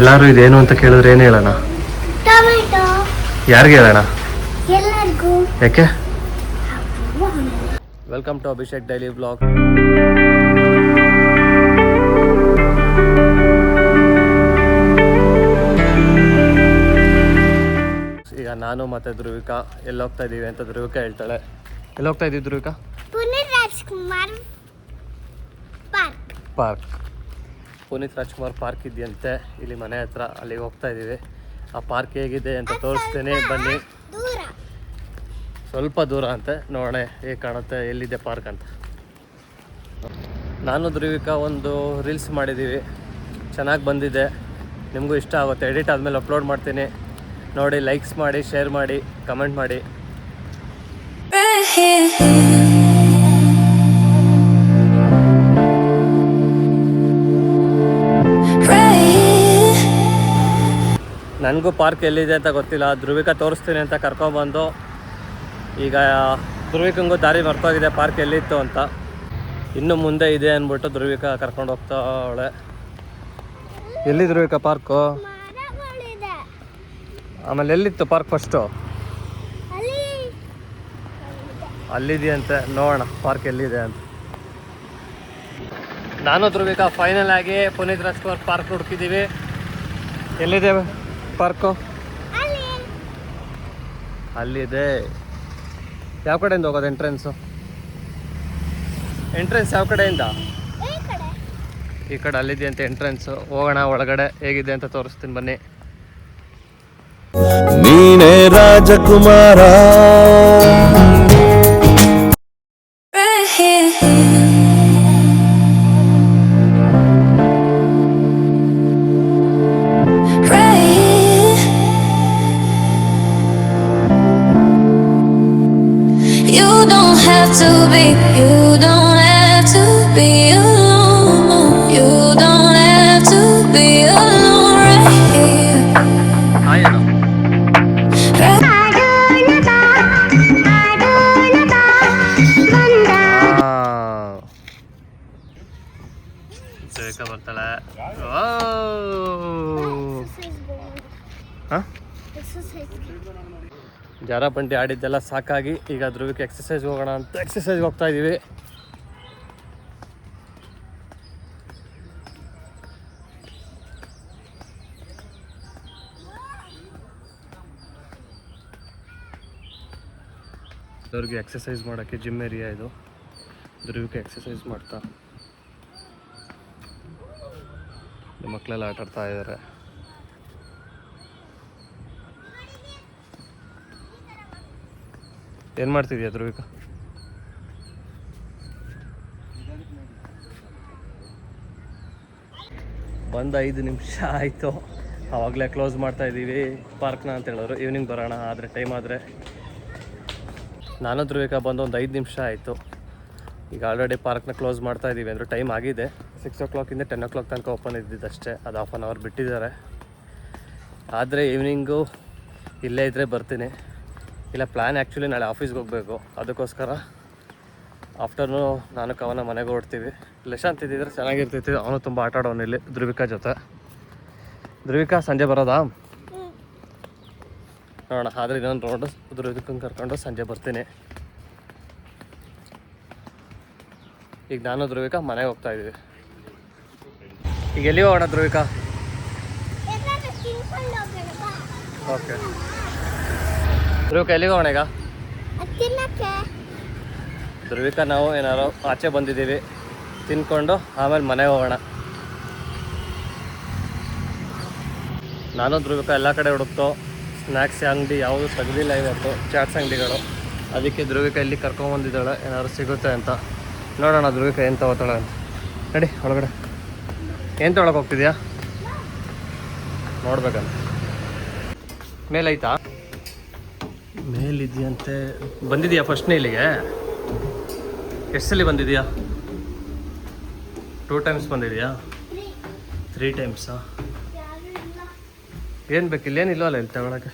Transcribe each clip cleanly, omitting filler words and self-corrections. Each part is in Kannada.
ಎಲ್ಲರೂ ಇದೇನು ಅಂತ ಕೇಳಿದ್ರೆ ಏನು ಹೇಳೋಣ? ಟೊಮೆಟೊ. ಯಾರಿಗೆ ಹೇಳೋಣ? ಎಲ್ಲರಿಗೂ. ಯಾಕೆ? Welcome to Abhishek daily blog. ಈಗ ನಾನು ಮತ್ತೆ ಧ್ರುವಿಕಾ ಎಲ್ಲಿ ಹೋಗ್ತಾ ಇದೀವಿ ಅಂತ ಧ್ರುವಿಕಾ ಹೇಳ್ತಾಳೆ. ಎಲ್ಲಿ ಹೋಗ್ತಾ ಇದೀವಿ ಧ್ರುವಿಕಾ? ಪುನೀತ್ ರಾಜ್ಕುಮಾರ್ ಪಾರ್ಕ್. ಪುನೀತ್ ರಾಜ್ಕುಮಾರ್ ಪಾರ್ಕ್ ಇದೆಯಂತೆ ಇಲ್ಲಿ ಮನೆ ಹತ್ರ, ಅಲ್ಲಿಗೆ ಹೋಗ್ತಾ ಇದ್ದೀವಿ. ಆ ಪಾರ್ಕ್ ಹೇಗಿದೆ ಅಂತ ತೋರಿಸ್ತೇನೆ, ಬನ್ನಿ. ಸ್ವಲ್ಪ ದೂರ ಅಂತೆ, ನೋಡೋಣ ಹೇಗೆ ಕಾಣುತ್ತೆ, ಎಲ್ಲಿದೆ ಪಾರ್ಕ್ ಅಂತ. ನಾನು ಧ್ರುವಿಕಾ ಒಂದು ರೀಲ್ಸ್ ಮಾಡಿದ್ದೀವಿ, ಚೆನ್ನಾಗಿ ಬಂದಿದೆ. ನಿಮಗೂ ಇಷ್ಟ ಆಗುತ್ತೆ, ಎಡಿಟ್ ಆದಮೇಲೆ ಅಪ್ಲೋಡ್ ಮಾಡ್ತೀನಿ. ನೋಡಿ, ಲೈಕ್ಸ್ ಮಾಡಿ, ಶೇರ್ ಮಾಡಿ, ಕಮೆಂಟ್ ಮಾಡಿ. ನನಗೂ ಪಾರ್ಕ್ ಎಲ್ಲಿದೆ ಅಂತ ಗೊತ್ತಿಲ್ಲ, ಧ್ರುವಿಕಾ ತೋರಿಸ್ತೀನಿ ಅಂತ ಕರ್ಕೊಬಂದು ಈಗ ಧ್ರುವಿಕಂಗೂ ದಾರಿ ಮರ್ತೋಗಿದೆ ಪಾರ್ಕ್ ಎಲ್ಲಿತ್ತು ಅಂತ. ಇನ್ನು ಮುಂದೆ ಇದೆ ಅಂದ್ಬಿಟ್ಟು ಧ್ರುವಿಕಾ ಕರ್ಕೊಂಡು ಹೋಗ್ತಾವಳೆ. ಎಲ್ಲಿ ಧ್ರುವಿಕಾ ಪಾರ್ಕು? ಆಮೇಲೆ ಎಲ್ಲಿತ್ತು ಪಾರ್ಕ್ ಫಸ್ಟು? ಅಲ್ಲಿದೆಯಂತೆ, ನೋಡೋಣ ಪಾರ್ಕ್ ಎಲ್ಲಿದೆ ಅಂತ. ನಾನು ಧ್ರುವಿಕಾ ಫೈನಲ್ ಆಗಿ ಪುನೀತ್ ರಾಜ್ಕುಮಾರ್ ಪಾರ್ಕ್ ಹುಡುಕಿದ್ದೀವಿ. ಎಲ್ಲಿದೆ ಪಾರ್ಕು? ಅಲ್ಲಿದೆ. ಯಾವ ಕಡೆಯಿಂದ ಹೋಗೋದು ಎಂಟ್ರೆನ್ಸು? ಎಂಟ್ರೆನ್ಸ್ ಯಾವ ಕಡೆಯಿಂದ? ಈ ಕಡೆ ಅಲ್ಲಿದೆ ಅಂತ ಎಂಟ್ರೆನ್ಸು. ಹೋಗೋಣ ಒಳಗಡೆ, ಹೇಗಿದೆ ಅಂತ ತೋರಿಸ್ತೀನಿ ಬನ್ನಿ. ನೀನೇ ರಾಜಕುಮಾರ, ಬರ್ತಾಳೆ. ಜಾರ ಬಂಡಿ ಆಡಿದ್ದೆಲ್ಲ ಸಾಕಾಗಿ ಈಗ ಧ್ರುವಿಗೆ ಎಕ್ಸಸೈಸ್ ಹೋಗೋಣ ಅಂತ ಎಕ್ಸಸೈಸ್ಗೆ ಹೋಗ್ತಾ ಇದ್ದೀವಿ. ಧ್ರುವಿಗೆ ಎಕ್ಸಸೈಸ್ ಮಾಡೋಕ್ಕೆ ಜಿಮ್ ಏರಿಯಾ ಇದು. ಧ್ರುವಿಗೆ ಎಕ್ಸಸೈಸ್ ಮಾಡ್ತಾ ಮಕ್ಕಳೆಲ್ಲ ಆಟಾಡ್ತಾ ಇದ್ದಾರೆ. ಏನು ಮಾಡ್ತಿದ್ಯಾ ಧ್ರುವಿಕಾ? ಬಂದು 5 ನಿಮಿಷ ಆಯಿತು, ಆವಾಗಲೇ ಕ್ಲೋಸ್ ಮಾಡ್ತಾ ಇದ್ದೀವಿ ಪಾರ್ಕ್ನ ಅಂತ ಹೇಳೋರು. ಈವ್ನಿಂಗ್ ಬರೋಣ ಆದರೆ ಟೈಮ್ ಆದರೆ. ನಾನು ಧ್ರುವಿಕಾ ಬಂದು ಒಂದು 5 ನಿಮಿಷ ಆಯಿತು. ಈಗ ಆಲ್ರೆಡಿ ಪಾರ್ಕ್ನ ಕ್ಲೋಸ್ ಮಾಡ್ತಾ ಇದ್ದೀವಿ ಅಂದರೆ ಟೈಮ್ ಆಗಿದೆ. 6 o'clock 10 o'clock ತನಕ ಓಪನ್ ಇದ್ದಿದ್ದಷ್ಟೇ, ಅದು ½ an hour ಬಿಟ್ಟಿದ್ದಾರೆ. ಆದರೆ ಈವ್ನಿಂಗು ಇಲ್ಲೇ ಇದ್ದರೆ ಬರ್ತೀನಿ. ಇಲ್ಲ, ಪ್ಲ್ಯಾನ್ ಆ್ಯಕ್ಚುಲಿ ನಾಳೆ ಆಫೀಸ್ಗೆ ಹೋಗಬೇಕು, ಅದಕ್ಕೋಸ್ಕರ ಆಫ್ಟರ್ನೂ ನಾನು ಕವನ ಮನೆಗೆ ಹೊರಡ್ತೀವಿ. ಲೆಶಾಂತ್ ಇದ್ದಿದ್ರೆ ಚೆನ್ನಾಗಿರ್ತೈತಿ, ಅವನು ತುಂಬ ಆಟ ಆಡೋನು ಇಲ್ಲಿ ಧ್ರುವಿಕಾ ಜೊತೆ. ಧ್ರುವಿಕಾ ಸಂಜೆ ಬರೋದಾ? ನೋಡೋಣ, ಆದರೆ ಇನ್ನೊಂದು ರೌಂಡು ಧ್ರುವಿಕಂಗೆ ಕರ್ಕೊಂಡು ಸಂಜೆ ಬರ್ತೀನಿ. ಈಗ ನಾನು ಧ್ರುವಿಕಾ ಮನೆಗೆ ಹೋಗ್ತಾ ಇದ್ದೀವಿ. ಈಗ ಎಲ್ಲಿ ಹೋಗೋಣ ಧ್ರುವಿಕಾ? ಓಕೆ ಧ್ರುವಿಕಾ, ಎಲ್ಲಿಗೆ ಹೋಗೋಣ ಈಗ? ಧ್ರುವಿಕಾ ನಾವು ಏನಾರು ಆಚೆ ಬಂದಿದ್ದೀವಿ, ತಿನ್ಕೊಂಡು ಆಮೇಲೆ ಮನೆಗೆ ಹೋಗೋಣ. ನಾನು ಧ್ರುವಿಕಾ ಎಲ್ಲ ಕಡೆ ಹುಡುಕ್ತೋ, ಸ್ನ್ಯಾಕ್ಸ್ ಅಂಗಡಿ ಯಾವುದು ತೆಗ್ದಿಲ್ಲ ಇವತ್ತು, ಚಾಟ್ಸ್ ಅಂಗಡಿಗಳು. ಅದಕ್ಕೆ ಧ್ರುವಿಕಾ ಇಲ್ಲಿ ಕರ್ಕೊಂಬಂದಿದ್ದಾಳೆ, ಏನಾದ್ರು ಸಿಗುತ್ತೆ ಅಂತ. ನೋಡೋಣ ಧ್ರುವಿಕಾ ಏನು ತಗೋತಾಳೆ ಅಂತ. ನಡಿ ಒಳಗಡೆ. ಏನು ತೊಗೊಳಕ್ಕೆ ಹೋಗ್ತಿದ್ಯಾ? ನೋಡ್ಬೇಕಂತ. ಮೇಲೈತಾ? ಮೇಲಿದೆಯಂತೆ. ಬಂದಿದೆಯಾ ಫಸ್ಟ್ನೇ ಇಲ್ಲಿಗೆ? ಎಷ್ಟು ಸಲ ಬಂದಿದೆಯಾ? 2 times ಬಂದಿದೆಯಾ? 3 times? ಏನು ಬೇಕಿಲ್ಲ? ಏನಿಲ್ಲ ಅಲ್ಲ ಇಲ್ಲಿ ತಗೊಳಕ್ಕೆ?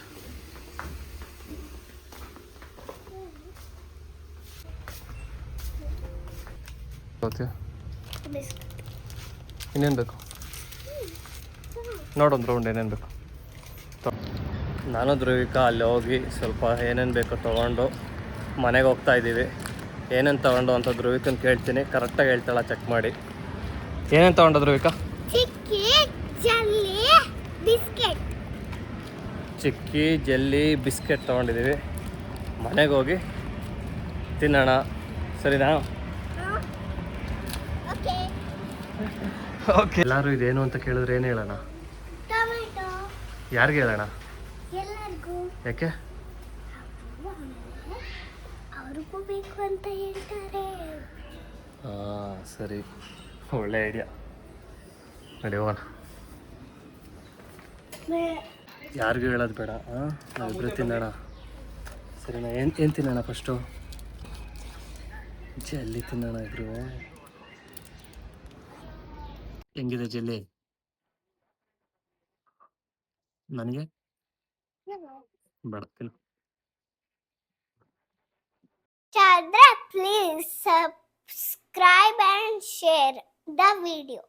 ಇನ್ನೇನು ಬೇಕು? ನೋಡೊಂದು ರೌಂಡ್ ಏನೇನು ಬೇಕು. ನಾನು ಧ್ರುವಿಕಾ ಅಲ್ಲಿ ಹೋಗಿ ಸ್ವಲ್ಪ ಏನೇನು ಬೇಕೋ ತೊಗೊಂಡು ಮನೆಗೆ ಹೋಗ್ತಾ ಇದ್ದೀವಿ. ಏನೇನು ತೊಗೊಂಡು ಅಂತ ಧ್ರುವಿಕನ್ ಕೇಳ್ತೀನಿ, ಕರೆಕ್ಟಾಗಿ ಹೇಳ್ತಾಳ ಚೆಕ್ ಮಾಡಿ. ಏನೇನು ತೊಗೊಂಡು ಧ್ರುವಿಕಾ? ಚಿಕ್ಕಿ ಜಲ್ಲಿ ಬಿಸ್ಕೆಟ್. ಚಿಕ್ಕಿ ಜೆಲ್ಲಿ ಬಿಸ್ಕೆಟ್ ತೊಗೊಂಡಿದ್ದೀವಿ. ಮನೆಗೆ ಹೋಗಿ ತಿನ್ನೋಣ, ಸರಿನಾ? ಓಕೆ. ಓಕೆ. ಎಲ್ಲರೂ ಇದೇನು ಅಂತ ಕೇಳಿದ್ರೆ ಏನು ಹೇಳೋಣ? ಟೊಮೆಟೊ. ಯಾರಿಗೆ ಹೇಳೋಣ? ಎಲ್ಲರಿಗೂ. ಯಾಕೆ? ಅವ್ರಿಗೂ ಬೇಕು ಅಂತ ಹೇಳ್ತಾರೆ. ಹಾಂ ಸರಿ, ಒಳ್ಳೆ ಐಡಿಯಾ. ನಡಿ ಹೋಗೋಣ. ಯಾರಿಗೂ ಹೇಳೋದು ಬೇಡ. ಹಾಂ, ನಾವಿಬ್ಬರು ತಿನ್ನೋಣ, ಸರಿನಾ? ಏನು ತಿನ್ನೋಣ ಫಸ್ಟು? ಜಲ್ಲಿ ತಿನ್ನೋಣ ಇಬ್ರು. ಹೆಂಗಿದೆ ಜಲ್ಲಿ? ನನಗೆ ಬೇಡ, ತಿನ್ನು. Chandra, please subscribe and share the video.